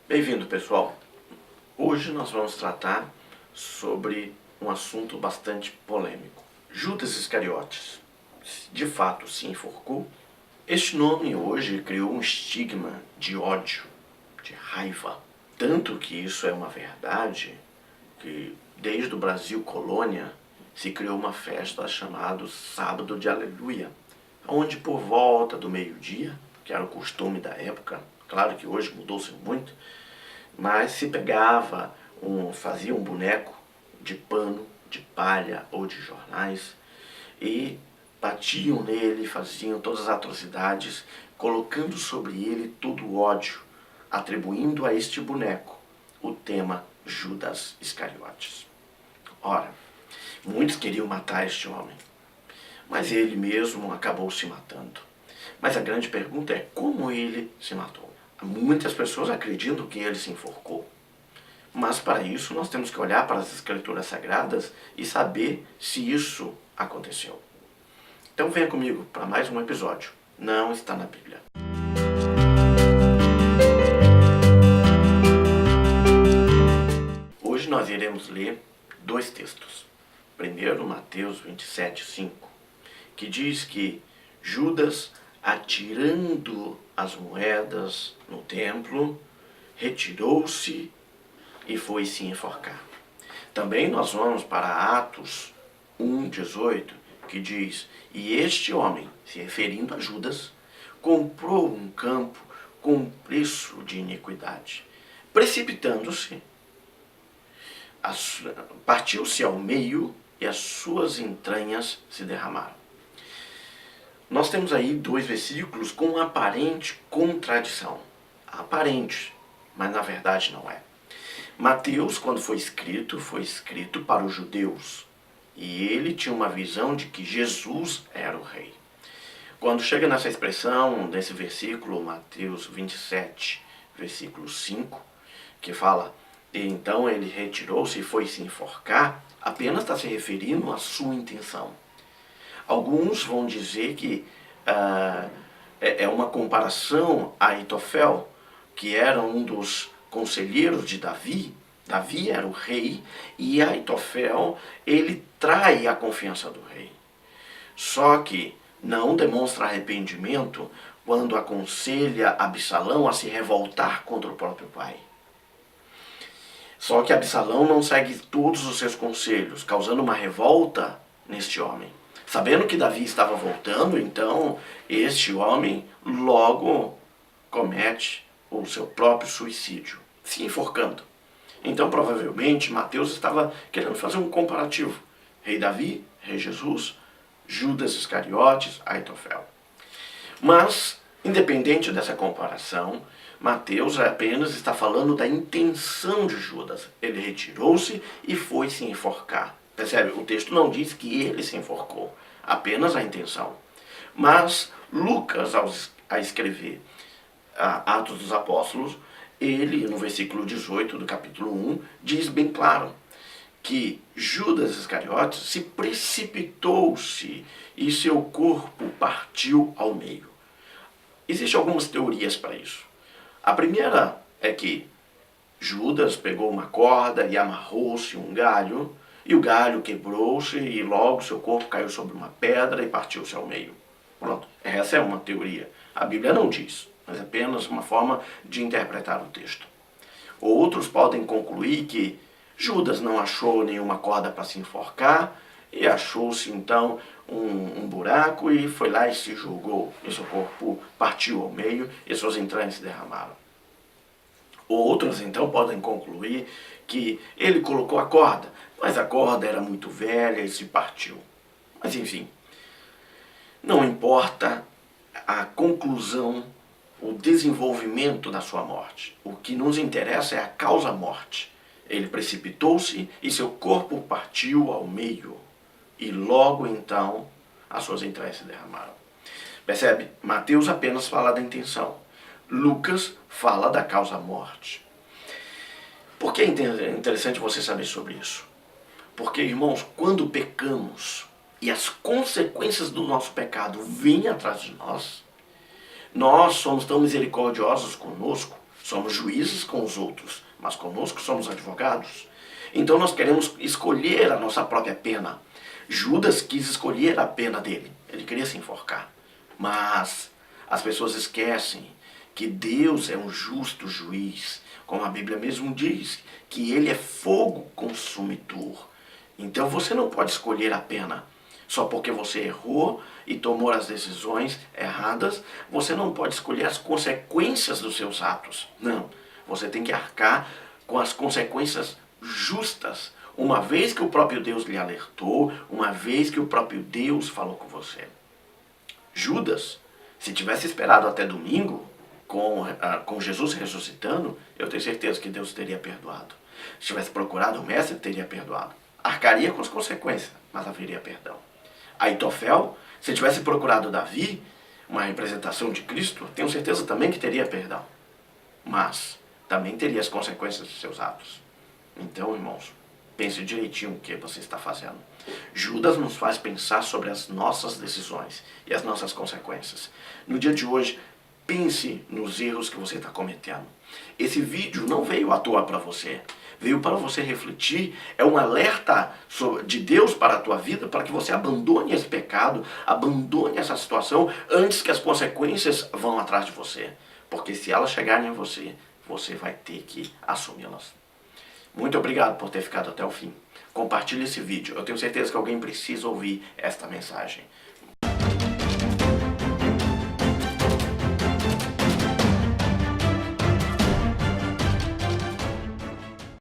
Bem-vindo, pessoal. Hoje nós vamos tratar sobre um assunto bastante polêmico. Judas Iscariotes, de fato, se enforcou? Este nome hoje criou um estigma de ódio, de raiva. Tanto que isso é uma verdade que desde o Brasil colônia se criou uma festa chamada Sábado de Aleluia, onde por volta do meio-dia, que era o costume da época, claro que hoje mudou-se muito, mas se pegava, fazia um boneco de pano, de palha ou de jornais e batiam nele, faziam todas as atrocidades, colocando sobre ele todo o ódio, atribuindo a este boneco o tema Judas Iscariotes. Ora, muitos queriam matar este homem, mas ele mesmo acabou se matando. Mas a grande pergunta é como ele se matou. Muitas pessoas acreditam que ele se enforcou. Mas para isso nós temos que olhar para as Escrituras Sagradas e saber se isso aconteceu. Então venha comigo para mais um episódio. Não está na Bíblia. Hoje nós iremos ler dois textos. Primeiro, Mateus 27:5, que diz que Judas, atirando as moedas no templo, retirou-se e foi se enforcar. Também nós vamos para Atos 1:18, que diz: e este homem, se referindo a Judas, comprou um campo com preço de iniquidade. Precipitando-se, partiu-se ao meio e as suas entranhas se derramaram. Nós temos aí dois versículos com uma aparente contradição. Aparente, mas na verdade não é. Mateus, quando foi escrito para os judeus. E ele tinha uma visão de que Jesus era o rei. Quando chega nessa expressão, nesse versículo, Mateus 27, versículo 5, que fala: e então ele retirou-se e foi se enforcar, apenas está se referindo à sua intenção. Alguns vão dizer que é uma comparação a Aitofel, que era um dos conselheiros de Davi. Davi era o rei e Aitofel, ele trai a confiança do rei. Só que não demonstra arrependimento quando aconselha Absalão a se revoltar contra o próprio pai. Só que Absalão não segue todos os seus conselhos, causando uma revolta neste homem. Sabendo que Davi estava voltando, então este homem logo comete o seu próprio suicídio, se enforcando. Então provavelmente Mateus estava querendo fazer um comparativo. Rei Davi, rei Jesus, Judas Iscariotes, Aitofel. Mas, independente dessa comparação, Mateus apenas está falando da intenção de Judas. Ele retirou-se e foi se enforcar. Percebe? O texto não diz que ele se enforcou, apenas a intenção. Mas Lucas, ao escrever Atos dos Apóstolos, ele, no versículo 18 do capítulo 1, diz bem claro que Judas Iscariotes se precipitou-se e seu corpo partiu ao meio. Existem algumas teorias para isso. A primeira é que Judas pegou uma corda e amarrou-se um galho, e o galho quebrou-se e logo seu corpo caiu sobre uma pedra e partiu-se ao meio. Pronto, essa é uma teoria. A Bíblia não diz, mas é apenas uma forma de interpretar o texto. Outros podem concluir que Judas não achou nenhuma corda para se enforcar e achou-se então um buraco e foi lá e se jogou. E seu corpo partiu ao meio e suas entranhas se derramaram. Outros então podem concluir que ele colocou a corda, mas a corda era muito velha e se partiu. Mas enfim, não importa a conclusão, o desenvolvimento da sua morte. O que nos interessa é a causa-morte. Ele precipitou-se e seu corpo partiu ao meio. E logo então as suas entranhas se derramaram. Percebe? Mateus apenas fala da intenção. Lucas fala da causa-morte. Por que é interessante você saber sobre isso? Porque, irmãos, quando pecamos e as consequências do nosso pecado vêm atrás de nós somos tão misericordiosos conosco, somos juízes com os outros, mas conosco somos advogados. Então nós queremos escolher a nossa própria pena. Judas quis escolher a pena dele, ele queria se enforcar. Mas as pessoas esquecem que Deus é um justo juiz, como a Bíblia mesmo diz, que ele é fogo consumidor. Então você não pode escolher a pena. Só porque você errou e tomou as decisões erradas, você não pode escolher as consequências dos seus atos. Não, você tem que arcar com as consequências justas, uma vez que o próprio Deus lhe alertou, uma vez que o próprio Deus falou com você. Judas, se tivesse esperado até domingo, com Jesus ressuscitando, eu tenho certeza que Deus teria perdoado. Se tivesse procurado o mestre, teria perdoado. Arcaria com as consequências, mas haveria perdão. Aitofel, se tivesse procurado Davi, uma representação de Cristo, tenho certeza também que teria perdão. Mas também teria as consequências dos seus atos. Então, irmãos, pense direitinho o que você está fazendo. Judas nos faz pensar sobre as nossas decisões e as nossas consequências. No dia de hoje, pense nos erros que você está cometendo. Esse vídeo não veio à toa para você. Veio para você refletir, é um alerta de Deus para a tua vida, para que você abandone esse pecado, abandone essa situação, antes que as consequências vão atrás de você. Porque se elas chegarem a você, você vai ter que assumi-las. Muito obrigado por ter ficado até o fim. Compartilhe esse vídeo, eu tenho certeza que alguém precisa ouvir esta mensagem.